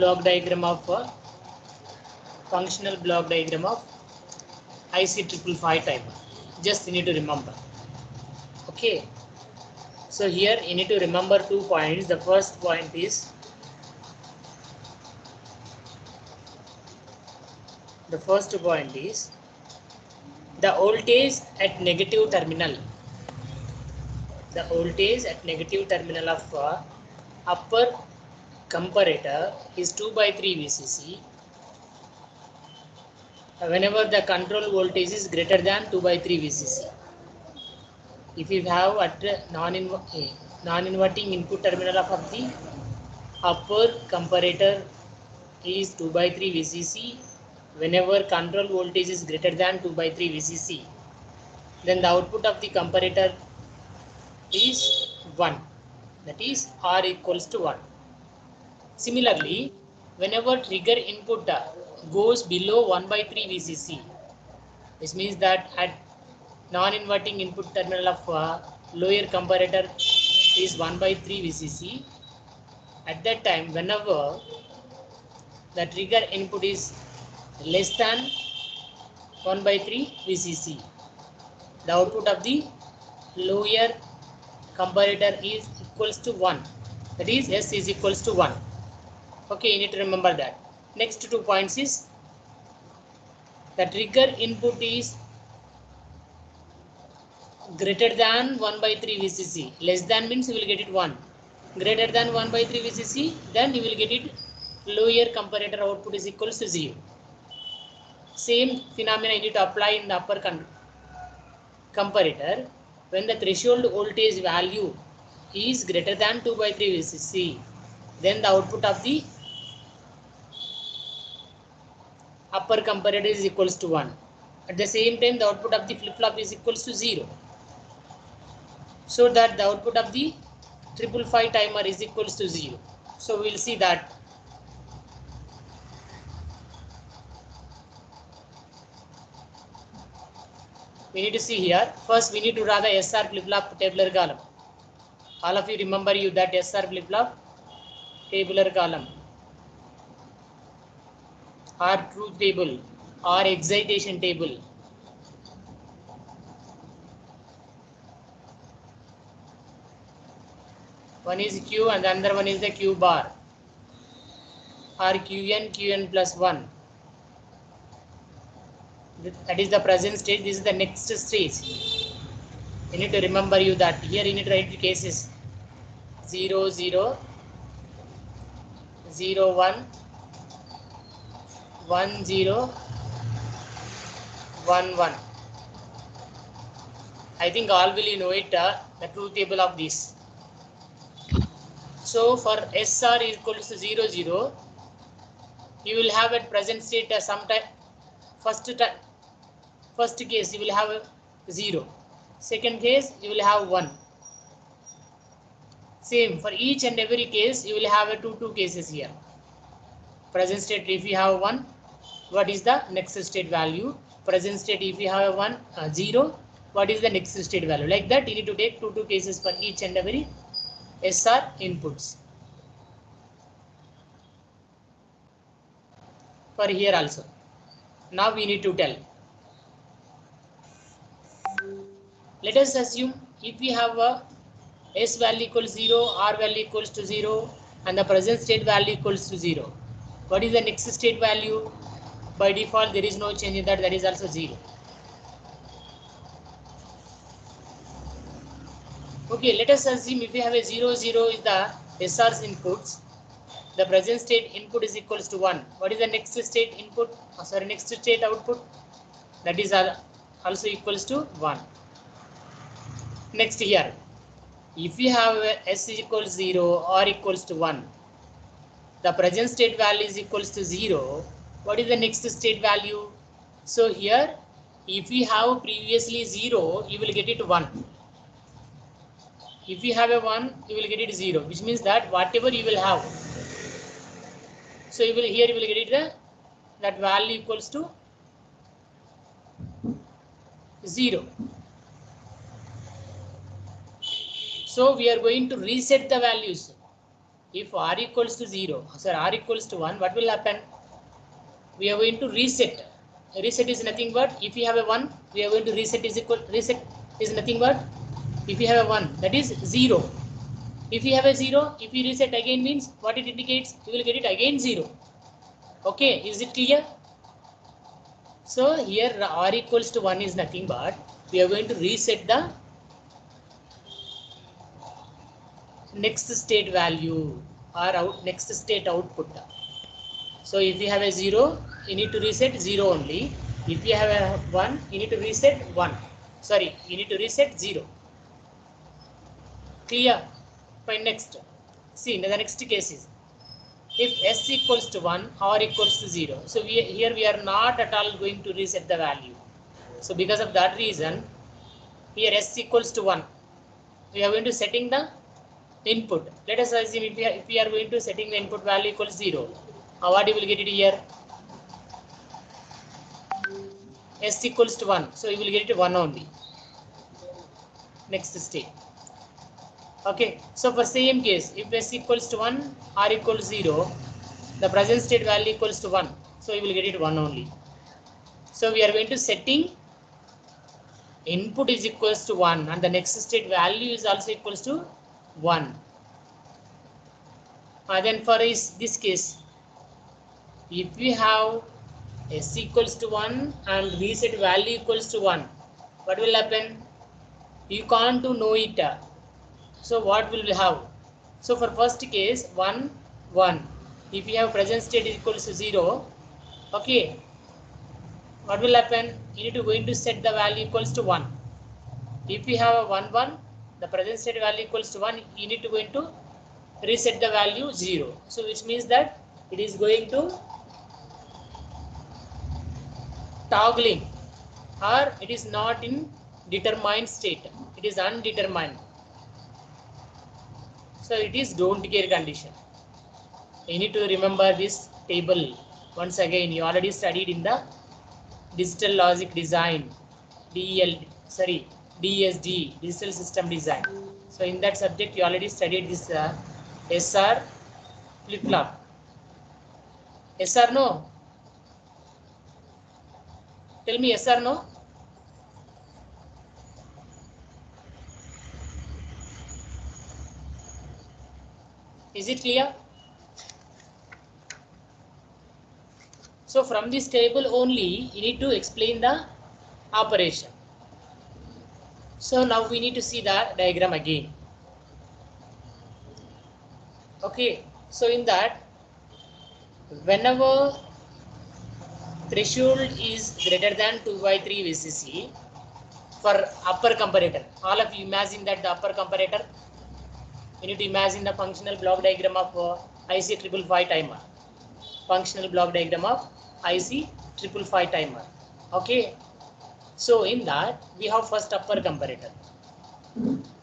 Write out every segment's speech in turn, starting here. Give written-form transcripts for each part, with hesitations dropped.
block diagram of functional block diagram of IC 555 timer. Just you need to remember. Okay. So here you need to remember 2 points. The first point is the voltage at negative terminal. The voltage at negative terminal of upper comparator is 2 by 3 VCC. Whenever the control voltage is greater than 2 by 3 VCC. If you have at non-inverting input terminal of the upper comparator is 2 by 3 VCC, whenever control voltage is greater than 2 by 3 VCC, then the output of the comparator is 1, that is R equals to 1. Similarly, whenever trigger input goes below 1 by 3 VCC, this means that at non-inverting input terminal of lower comparator is 1 by 3 VCC. At that time, whenever the trigger input is less than 1 by 3 VCC, the output of the lower comparator is equals to 1. That is S is equals to 1. Okay, you need to remember that. Next 2 points is the trigger input is greater than 1 by 3 VCC. Less than means you will get it 1. Greater than 1 by 3 VCC, then you will get it lower comparator output is equals to 0. Same phenomena you need to apply in the upper comparator. When the threshold voltage value is greater than 2 by 3 VCC, then the output of the upper comparator is equals to 1. At the same time, the output of the flip-flop is equals to 0. So that the output of the 555 timer is equals to 0. So we will see that. We need to see here. First, we need to draw the SR flip-flop tabular column. All of you remember you that SR flip-flop tabular column or truth table or excitation table. One is Q and the other one is the Q bar or Qn plus 1. That is the present state. This is the next stage. You need to remember you that here you need to write the cases 0, 0, 0, 1, 1, 0, 1, 1. I think all will you know it, the truth table of this. So for SR is equals to 0, 0, you will have at present state sometime first case you will have 0. Second case you will have 1. Same for each and every case you will have a two cases here. Present state if you have 1, what is the next state value? Present state if you have 1, 0, what is the next state value? Like that you need to take two cases for each and every SR inputs. For here also. Now we need to tell. Let us assume if we have a S value equals 0, R value equals to 0 and the present state value equals to 0. What is the next state value? By default there is no change in that, that is also 0. Okay, let us assume if we have a 0, 0 is the SR's inputs, the present state input is equals to 1. What is the next state input? Next state output? That is also equals to 1. Next here, if we have S is equals 0 or equals to 1, the present state value is equals to 0. What is the next state value? So here, if we have previously 0, you will get it 1. If you have a 1, you will get it 0, which means that whatever you will have, so you will here you will get it that value equals to 0. So we are going to reset the values. if r equals to 0, sorry, r equals to 1, what will happen? We are going to reset. Reset is nothing but if you have a 1, we are going to reset is nothing but if you have a 1, that is 0. If you have a 0, if you reset again means what it indicates, you will get it again 0. Okay, is it clear? So here r equals to 1 is nothing but we are going to reset the next state value or next state output. So if you have a 0, you need to reset 0 only. If you have a 1, you need to reset 1. Sorry, you need to reset 0. Clear? Fine, next. See, in the next case is if s equals to 1, r equals to 0. So here we are not at all going to reset the value. So because of that reason, here s equals to 1. We are going to setting the input. Let us assume if we are going to setting the input value equals 0. What you will get it here? S equals to 1. So you will get it 1 only. Next state. Okay. So for same case, if S equals to 1, R equals 0, the present state value equals to 1. So you will get it 1 only. So we are going to setting input is equals to 1 and the next state value is also equals to 1. Then for this case, if we have S equals to 1 and reset value equals to 1, what will happen? You can't to know it. So what will we have? So for first case 1 1. If you have present state equals to 0, okay, what will happen? You need to going to set the value equals to 1. If we have a 1 1, the present state value equals to 1, you need to going to reset the value 0. So which means that it is going to toggling or it is not in determined state. It is undetermined. So it is don't care condition. You need to remember this table once again. You already studied in the digital logic design, DSD, digital system design. So in that subject you already studied this SR flip flop. Yes or no? Tell me yes or no. Is it clear? So from this table only you need to explain the operation. So now we need to see the diagram again. Okay, so in that whenever threshold is greater than 2 by 3 VCC for upper comparator, all of you imagine that the upper comparator, you need to imagine the functional block diagram of IC 555 timer. Functional block diagram of IC 555 timer. Okay, so in that we have first upper comparator.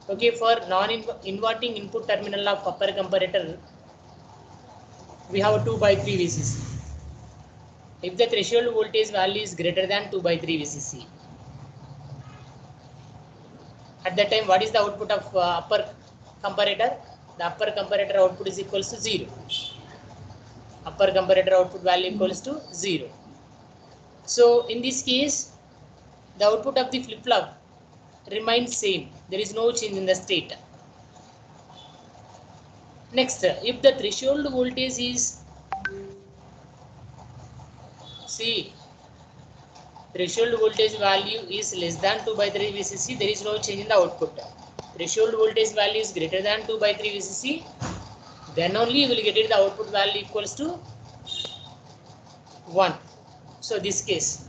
Okay, for non-inverting input terminal of upper comparator, we have 2 by 3 VCC. If the threshold voltage value is greater than 2 by 3 VCC, at that time what is the output of upper comparator? The upper comparator output is equals to 0. Upper comparator output value equals to 0. So in this case, the output of the flip-flop remains same. There is no change in the state. Next, if the threshold voltage is, see, threshold voltage value is less than 2 by 3 VCC, there is no change in the output. Threshold voltage value is greater than 2 by 3 VCC, then only you will get it the output value equals to 1. So this case,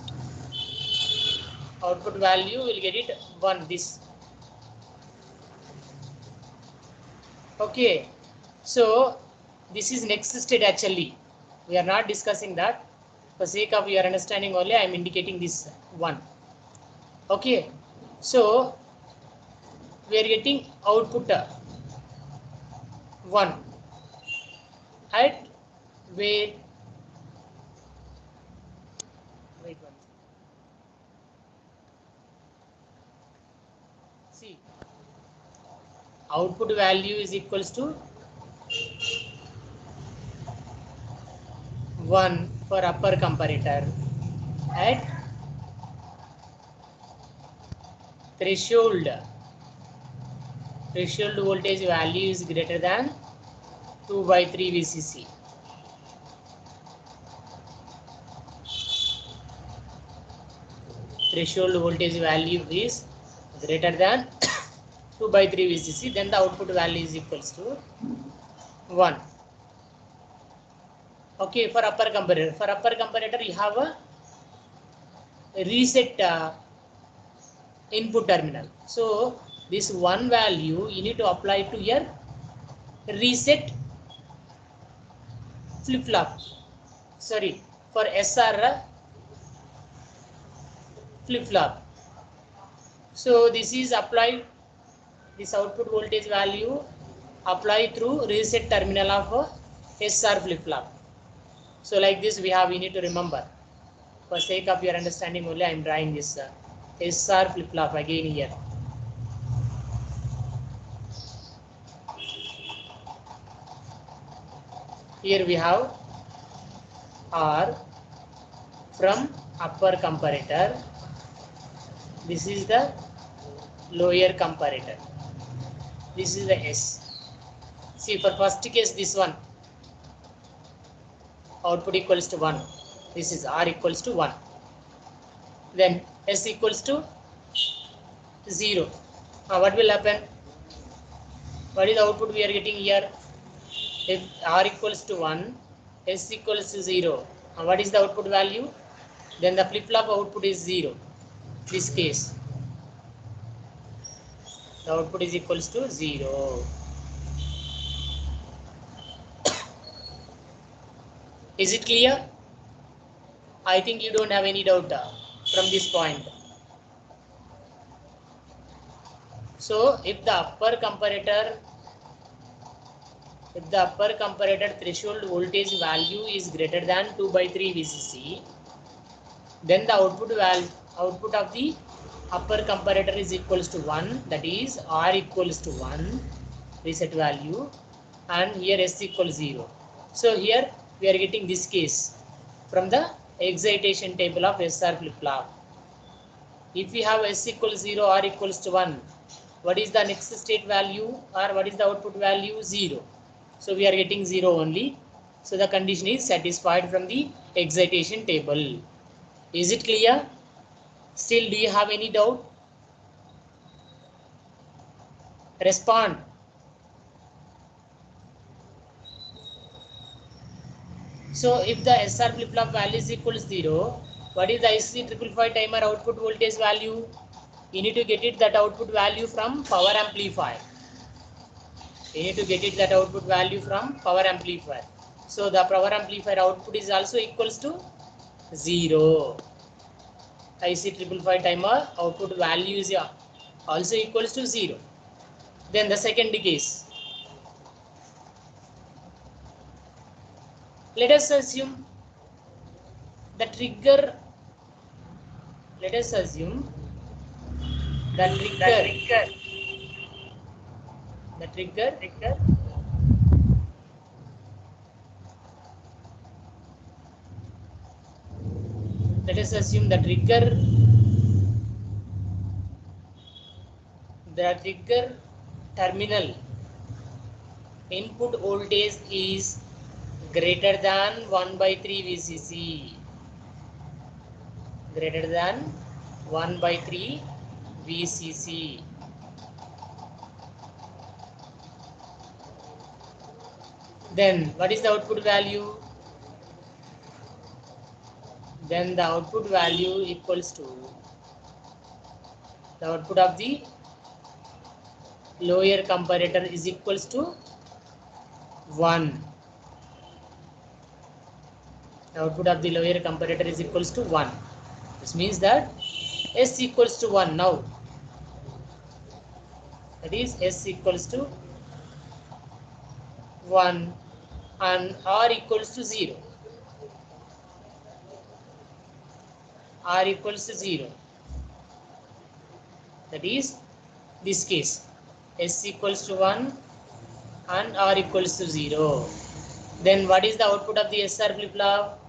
output value will get it 1 this. Okay, so this is next state actually. We are not discussing that. For sake of your understanding only, I am indicating this 1. Okay, so we are getting output 1 at where, wait one. See, output value is equals to 1 for upper comparator at threshold voltage value is greater than 2 by 3 VCC. Threshold voltage value is greater than 2 by 3 VCC, then the output value is equals to 1. Okay, for upper comparator. For upper comparator, you have a reset input terminal. So this one value you need to apply to your reset flip-flop. Sorry, for SR flip-flop. So this is applied, this output voltage value applied through reset terminal of SR flip-flop. So like this we need to remember. For sake of your understanding only I am drawing this SR flip-flop again here. Here we have R from upper comparator. This is the lower comparator. This is the S. See, for first case this one output equals to 1. This is R equals to 1. Then S equals to 0. Now what will happen? What is the output we are getting here? If R equals to 1, S equals to 0. Now what is the output value? Then the flip-flop output is 0. This case, the output is equals to 0. Is it clear? I think you don't have any doubt from this point. So if the upper comparator threshold voltage value is greater than 2 by 3 VCC, then the output of the upper comparator is equals to 1, that is R equals to 1 reset value, and here S equals 0. So here we are getting this case from the excitation table of SR flip-flop. If we have S equals 0, R equals to 1, what is the next state value, or what is the output value? 0. So we are getting 0 only. So the condition is satisfied from the excitation table. Is it clear? Still, do you have any doubt? Respond. So if the SR flip-flop value is equals 0, what is the IC555 timer output voltage value? You need to get it that output value from power amplifier. You need to get it that output value from power amplifier. So the power amplifier output is also equals to 0. IC555 timer output value is also equals to 0. Then the second case. Let us assume the trigger. Let us assume the trigger. Let us assume the trigger terminal input voltage is greater than 1 by 3 VCC. Greater than 1 by 3 VCC. Then what is the output value? Then the output value equals to the output of the lower comparator is equals to 1. The output of the lower comparator is equals to 1. This means that S equals to 1 now. That is S equals to 1 and R equals to 0. R equals to 0. That is this case. S equals to 1 and R equals to 0. Then what is the output of the SR flip-flop?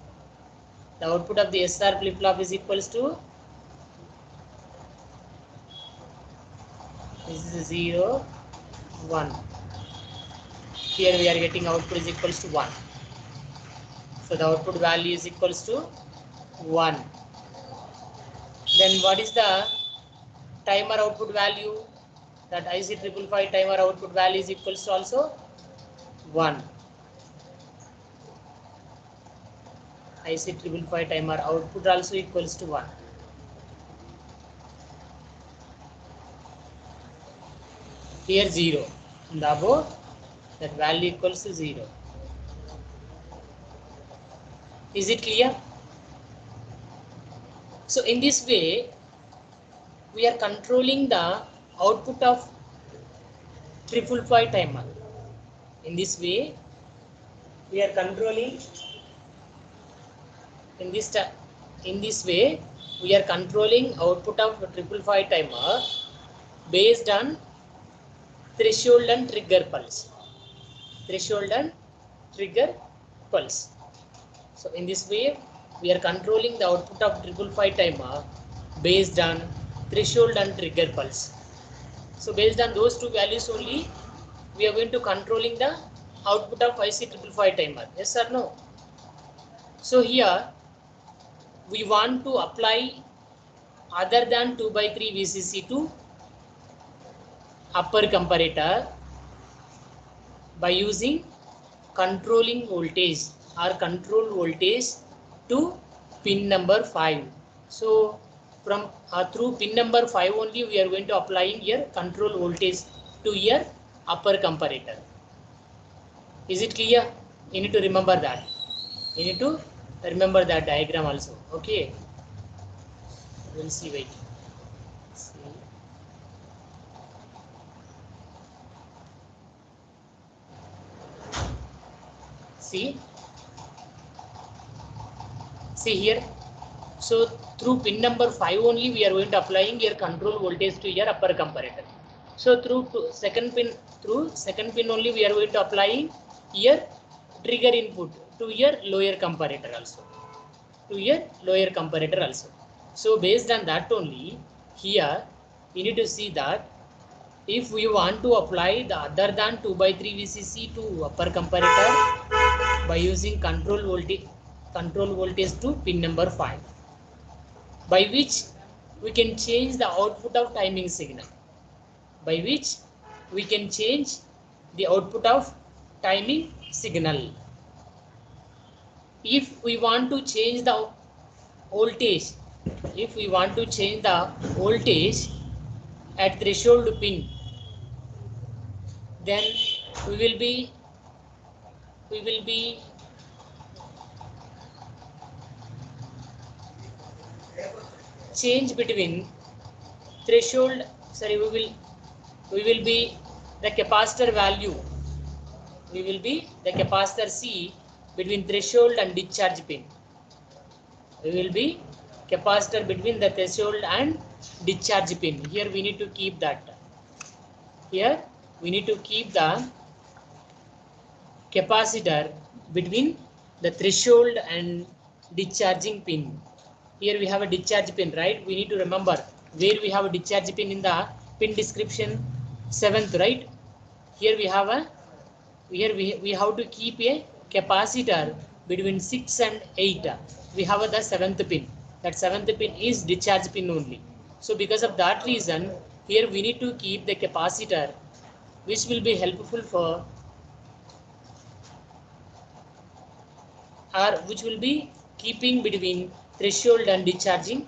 The output of the SR flip-flop is equals to, this is 0, 1. Here we are getting output is equals to 1. So the output value is equals to 1. Then what is the timer output value? That IC 555 timer output value is equals to also 1. IC 555 timer output also equals to 1. Here 0. In the above, that value equals to 0. Is it clear? So in this way, we are controlling the output of 555 timer. In this way, we are controlling. In this way, we are controlling output of 555 timer based on threshold and trigger pulse. Threshold and trigger pulse. So in this way, we are controlling the output of 555 timer based on threshold and trigger pulse. So based on those two values only, we are going to controlling the output of IC 555 timer. Yes or no? So here we want to apply other than 2/3 VCC to upper comparator by using controlling voltage or control voltage to pin number 5. So from through pin number 5 only we are going to applying here control voltage to here upper comparator. Is it clear? You need to remember that. You need to remember that diagram also. Okay. We'll see. Wait. See here. So through pin number 5 only we are going to applying here control voltage to your upper comparator. So through second pin only we are going to applying here trigger input to your lower comparator also. So based on that only, here we need to see that if we want to apply the other than 2/3 VCC to upper comparator by using control voltage to pin number 5, by which we can change the output of timing signal. If we want to change the voltage, at threshold pin, then we will be change between threshold. Sorry, we will be the capacitor value. We will be the capacitor C between threshold and discharge pin. We will be capacitor between the threshold and discharge pin. Here we need to keep that. Here we need to keep the capacitor between the threshold and discharging pin. Here we have a discharge pin, right? We need to remember where we have a discharge pin in the pin description, 7th, right? Here we have we have to keep a capacitor between 6 and 8. We have the 7th pin. That 7th pin is discharge pin only. So because of that reason, here we need to keep the capacitor, which will be helpful for, or which will be keeping between threshold and discharging,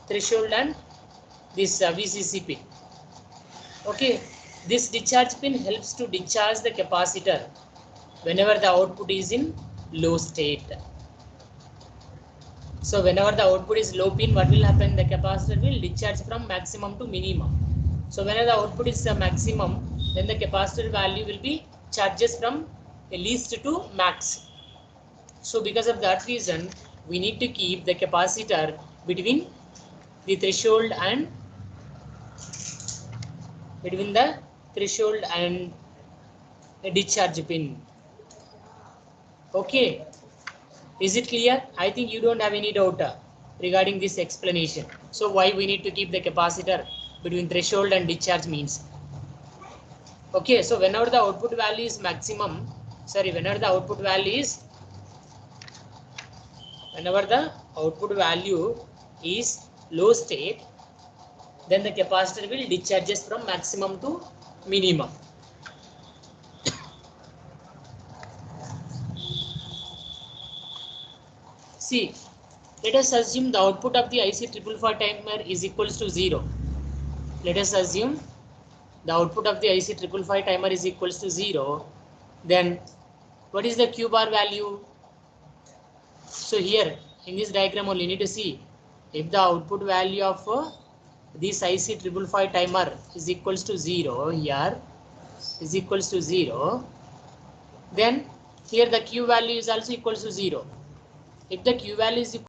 threshold and this VCC pin. Okay, this discharge pin helps to discharge the capacitor whenever the output is in low state. So whenever the output is low pin, what will happen? The capacitor will discharge from maximum to minimum. So whenever the output is a maximum, then the capacitor value will be charges from least to max. So because of that reason, we need to keep the capacitor between the threshold and between the threshold and a discharge pin. Okay, is it clear? I think you don't have any doubt regarding this explanation. So why we need to keep the capacitor between threshold and discharge means. Okay, so whenever the output value is maximum, whenever the output value is low state, then the capacitor will discharges from maximum to minimum. See, let us assume the output of the IC555 timer is equals to 0. Let us assume the output of the IC555 timer is equals to 0. Then what is the Q bar value? So here in this diagram only you need to see if the output value of this IC555 timer is equals to 0, here is equals to 0, then here the Q value is also equals to 0. If the Q value is equal,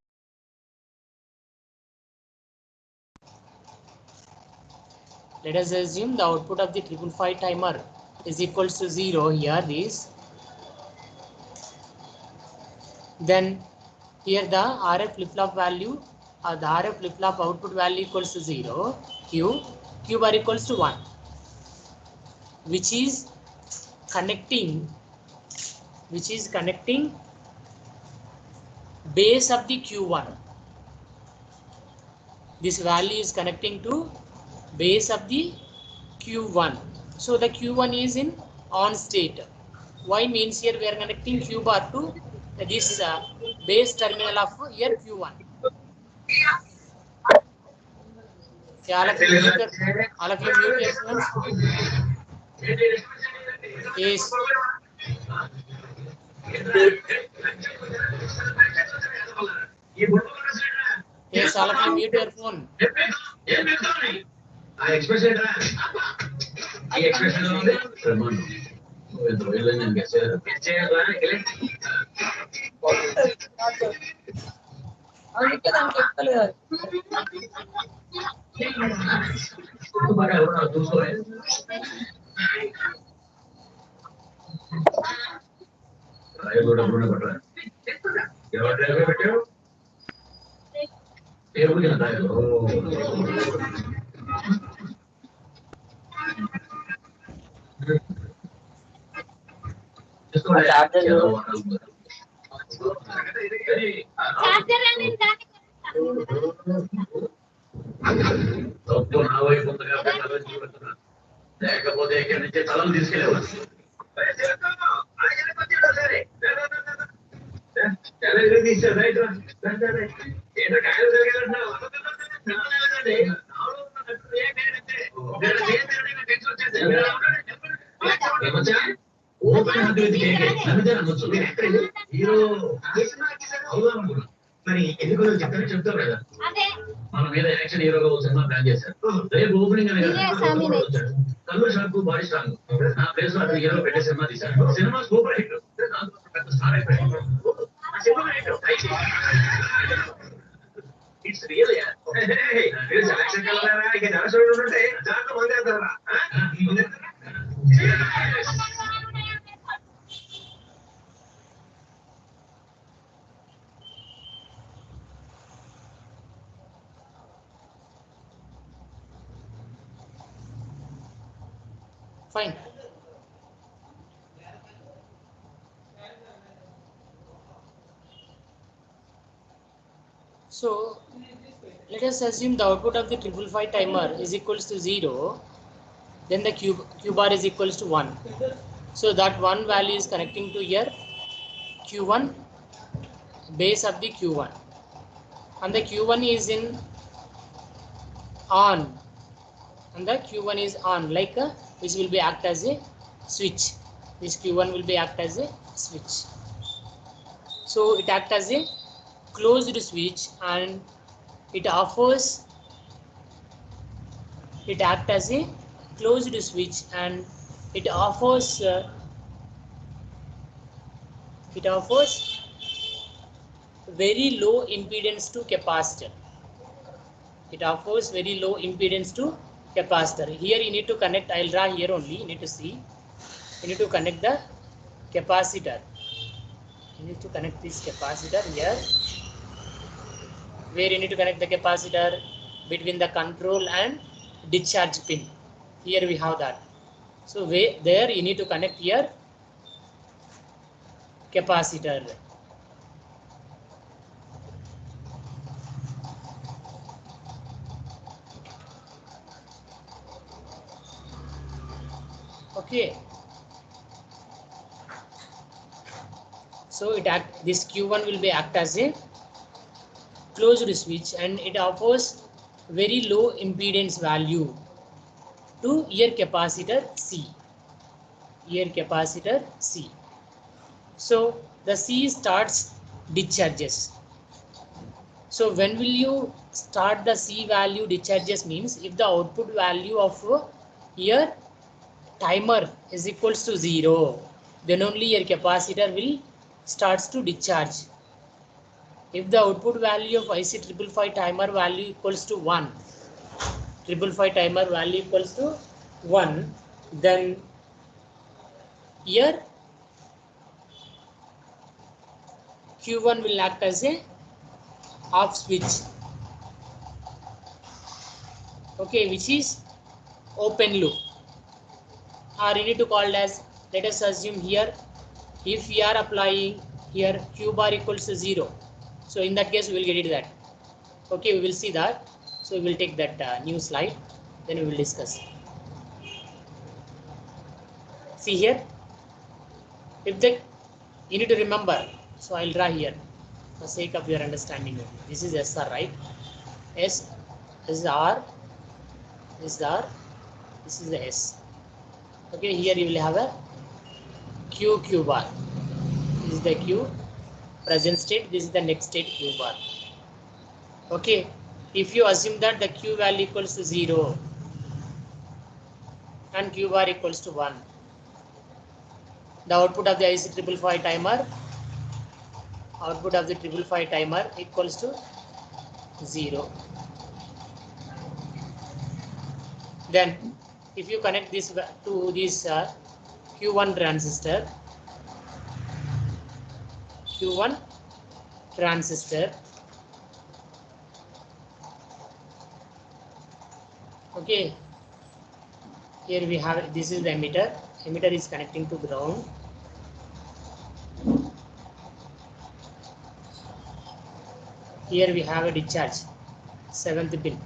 let us assume the output of the 555 timer is equals to 0, here this, then here the RF flip-flop value or the RF flip-flop output value equals to 0, Q bar equals to 1, which is connecting base of the Q1. This value is connecting to base of the Q1. So the Q1 is in on state. Why means here we are connecting Q bar to this base terminal of here Q1. Yeah, all of you mute your phones. Yes. Yes, all of you mute your phone. లేకపోతే ఇక్కడి నుంచి తలం తీసుకెళ్ళేవాడు. Open hero అవుదాం మరి ఎందుకు చెప్తారు కదా మన మీద యాక్షన్ హీరోగా సినిమా ప్లాన్ చేశారు. రేపు ఓపెనింగ్ అని కల్లు షాకు బాడీ స్ట్రాంగ్ నా ప్లేస్ లో అతను హీరో పెట్టే సినిమా తీశారు. సినిమా సూపర్ హిట్, పెద్ద స్టార్ అయిపోయాడు. ఇట్స్ రియల్ సెలక్షన్ కలరా ఇక నరసుడు ఉంటే దాంట్లో మందేస్తారా. Fine. So let us assume the output of the 555 timer is equals to 0, then the Q bar is equals to 1. So that one value is connecting to here Q1, base of the Q1, and the Q1 is in on, and the Q1 is on, like which will be act as a switch. This Q1 will be act as a switch. So it act as a closed switch and it act as a closed switch and it offers very low impedance to capacitor. It offers very low impedance to capacitor. Here you need to connect, I'll draw here only, you need to see, you need to connect the capacitor. You need to connect this capacitor here, where you need to connect the capacitor between the control and discharge pin. Here we have that. So there you need to connect here capacitor. Okay. So this Q1 will be act as a closed switch, and it offers very low impedance value to your capacitor C. Here capacitor C. So the C starts discharges. So when will you start the C value discharges means if the output value of your timer is equals to 0, then only your capacitor will starts to discharge. If the output value of IC 555 timer value equals to 1, 555 timer value equals to 1, then here Q1 will act as a off switch, okay, which is open loop, or you need to call it as, let us assume here, if we are applying here Q bar equals to 0, so in that case we will get it that, okay, we will see that. So we will take that new slide, then we will discuss. See here, if the, you need to remember, so I'll draw here for sake of your understanding. This is SR, right? S is R, this is R, this is the S. Okay, here you will have a Q bar. This is the Q present state, this is the next state Q bar. Okay, if you assume that the Q value equals to 0 and Q bar equals to 1, the output of the IC 555 timer, output of the 555 timer equals to 0. Then if you connect this to this Q1 transistor, okay, here we have, this is the emitter is connecting to ground. Here we have a discharge, 7th pin.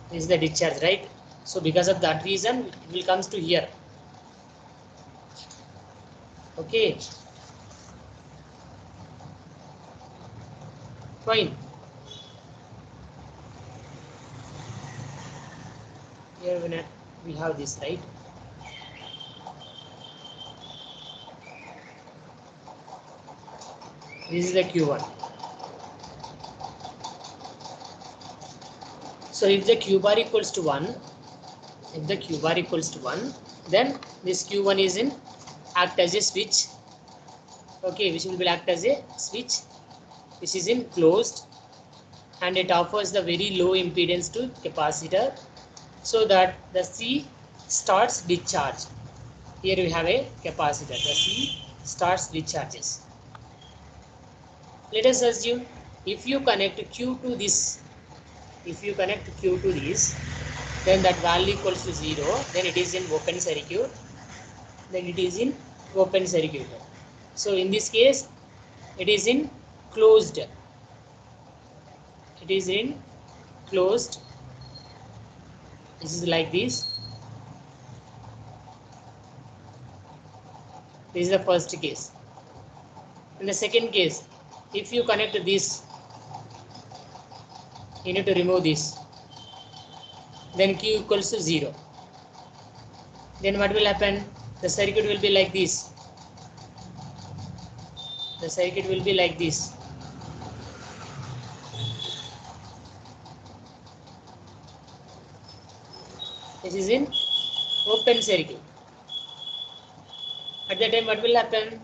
This is the discharge, right? So because of that reason it will comes to here. Okay, fine. Here we have this, right? This is the Q1. So if the Q bar equals to 1, then this Q1 is in act as a switch, okay, which will be act as a switch, which is in closed, and it offers the very low impedance to capacitor, so that the C starts discharge. Here we have a capacitor, the C starts discharges. Let us assume if you connect Q to this, then that value equals to 0, then it is in open circuit, So in this case it is in closed, this is like this. This is the first case. In the second case, if you connect this, you need to remove this, then Q equals to 0. Then what will happen? The circuit will be like this. This is in open circuit. At that time what will happen?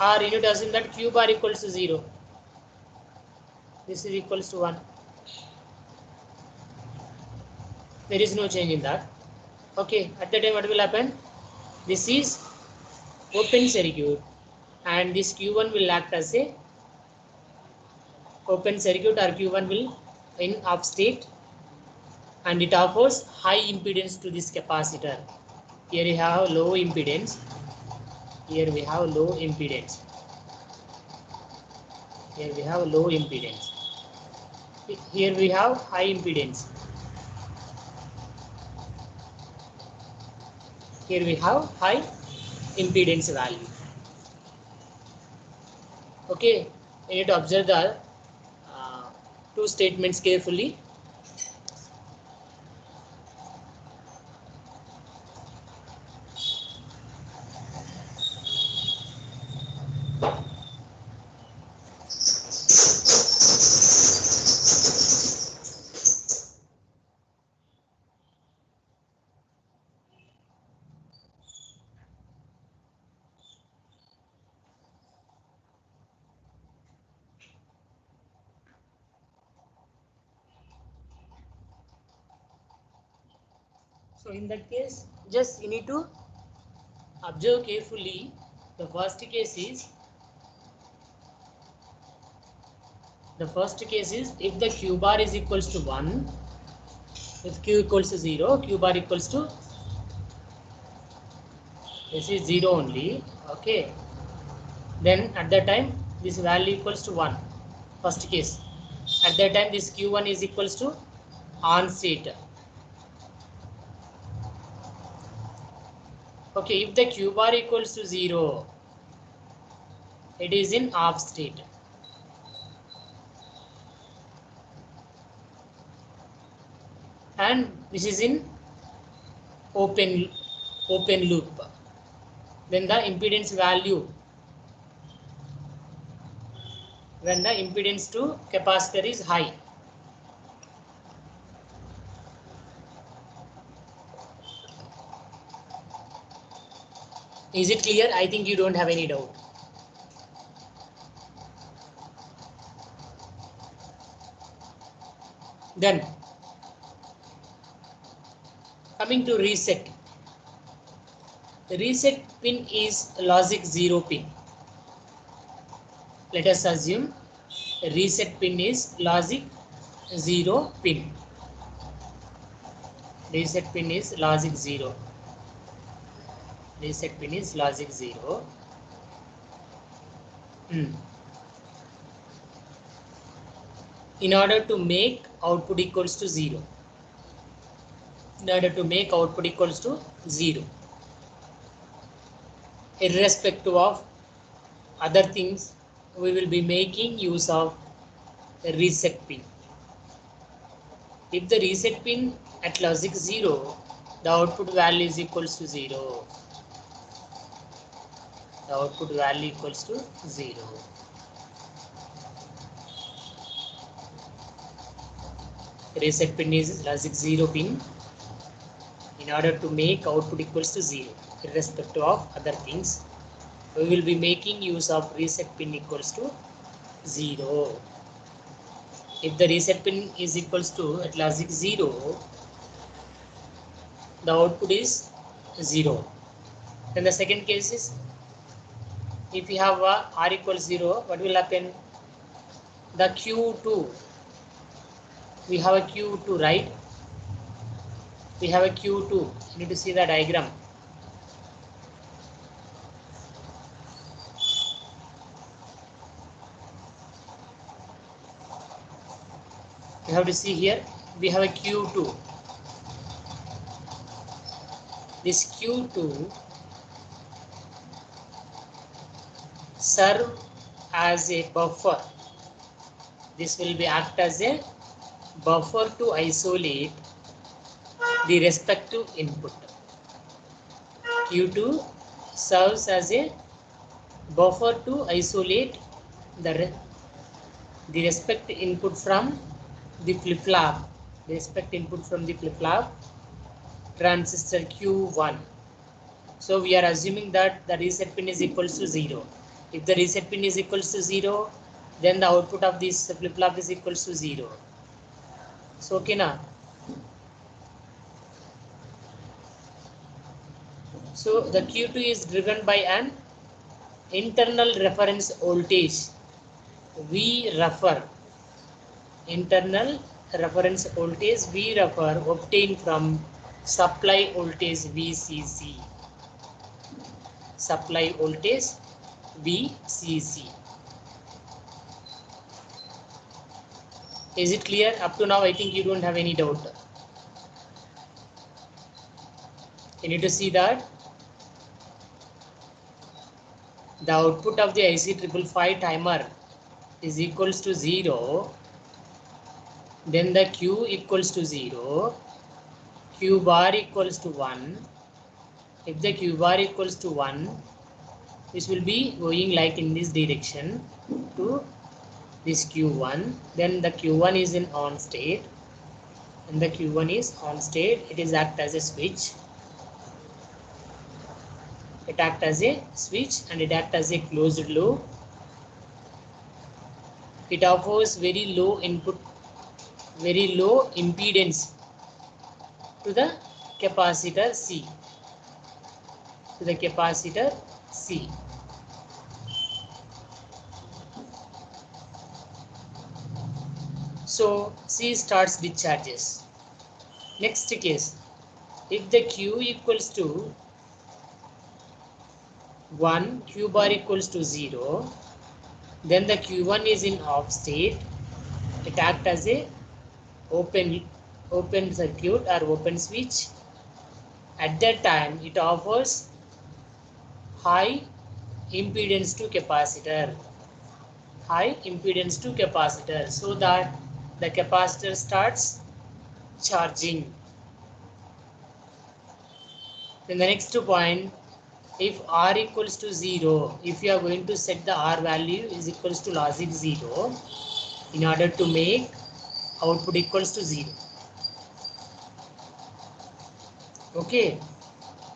or you need to assume that q bar equals to 0. This is equals to 1. There is no change in that. Okay, at the time what will happen? This is open circuit and this q1 will act as a open circuit, or q1 will in off state, and it offers high impedance to this capacitor. Here we have low impedance. Here we have low impedance. Here we have low impedance. Here we have high impedance. Here we have high impedance value. Okay, you need to observe the two statements carefully. So in that case, just you need to observe carefully. The first case is if the q bar is equals to 1, if q equals to 0, q bar equals to, this is 0 only. Okay, then at that time this value equals to 1. First case, at that time this q1 is equals to on state. Okay, if the q bar equals to 0, it is in off state. And this is in open loop. Then the impedance value, when the impedance to capacitor is high. Is it clear? I think you don't have any doubt. Then coming to reset. The reset pin is logic 0 pin. Let us assume the reset pin is logic 0 pin. Reset pin is logic 0. Reset pin is logic 0. In order to make output equals to 0. In order to make output equals to 0. Irrespective of other things, we will be making use of the reset pin. If the reset pin at logic 0, the output value is equals to 0. The output value equals to 0. Reset pin is logic 0 pin. In order to make output equals to 0, irrespective of other things, we will be making use of reset pin equals to 0. If the reset pin is equals to at logic 0, the output is 0. Then the second case is, if you have a R equals 0, what will happen? The Q2, we have a Q2, right? We have a Q2. You need to see the diagram. You have to see here, we have a Q2. This Q2 serve as a buffer. This will be act as a buffer to isolate the respective input. Q2 serves as a buffer to isolate the respective input from the flip-flop, the respective input from the flip-flop transistor Q1. So we are assuming that the reset pin is equals to 0. If the reset pin is equals to 0, then the output of this flip-flop is equals to 0. So okay na? So the Q2 is driven by an internal reference voltage V refer. Internal reference voltage V refer obtained from supply voltage VCC. Supply voltage VCC. Is it clear? Up to now, I think you don't have any doubt. You need to see that the output of the IC555 timer is equals to 0. Then the Q equals to 0. Q bar equals to 1. If the Q bar equals to 1, this will be going like in this direction to this Q1. Then the Q1 is in on state, and the Q1 is on state. It is act as a switch. It act as a switch and it act as a closed loop. It offers very low input, very low impedance to the capacitor C. To the capacitor C. So C starts discharges. Next case, if the Q equals to 1, Q bar equals to 0, then the Q1 is in off state. It acts as a open circuit or open switch. At that time, it offers high impedance to capacitor. High impedance to capacitor, so that the capacitor starts charging. Then the next point, if R equals to 0, if you are going to set the R value is equals to logic 0 in order to make output equals to 0. Okay,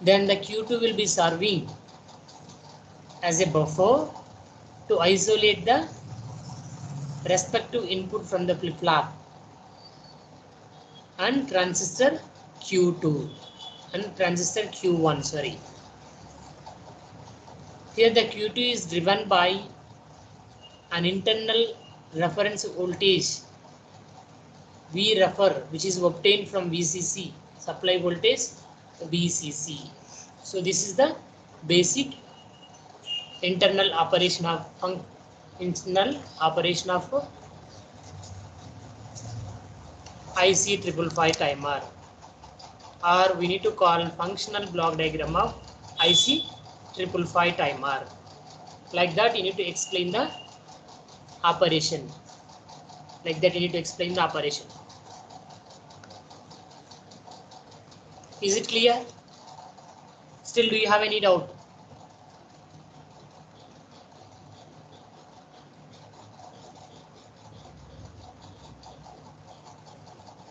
then the Q2 will be serving as a buffer to isolate the respective input from the flip-flop and transistor Q2 and transistor Q1, sorry. Here the Q2 is driven by an internal reference voltage V refer, which is obtained from VCC, supply voltage VCC. So this is the basic internal operation of IC555 timer, or we need to call functional block diagram of IC555 timer. Like that you need to explain the operation. Like that you need to explain the operation. Is it clear? Still, do you have any doubt?